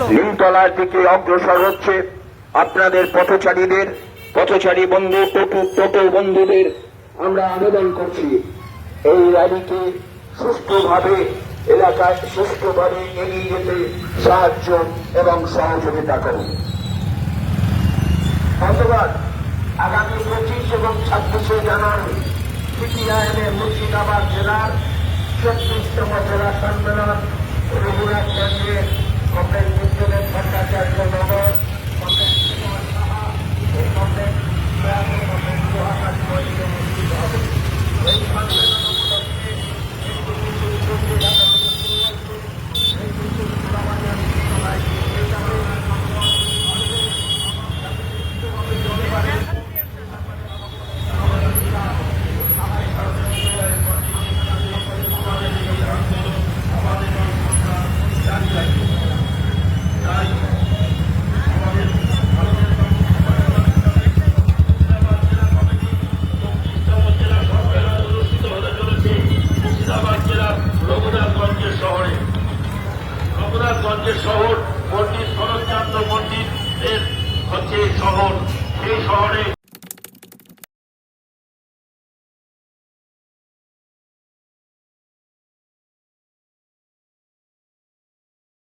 নিমতলার দিকে অগ্রসর হচ্ছে। আপনাদের পথচারী বন্ধু, টোটো বন্ধুদের আমরা আবেদন করছি, এই র্যালিকে সুষ্ঠুভাবে এলাকায় এগিয়ে যেতে সাহায্য এবং সহযোগিতা করুন। ধন্যবাদ। আগামী 25 এবং 26 জানুয়ারি সিপিআইএম মুর্শিদাবাদ জেলার 36তম জেলা সম্মেলন রঘুনাথগঞ্জে কমরেড বিদ্যুৎ ভট্টাচার্য নগর, কমরেড কুমার সাহা ও কমরেড মহাকালী মন্দিরে অনুষ্ঠিত হবে। এই সম্মেলন উপলক্ষে রঘুনাথগঞ্জের শহর পণ্ডিত শরৎচন্দ্র মন্দির হচ্ছে শহর। সেই শহরে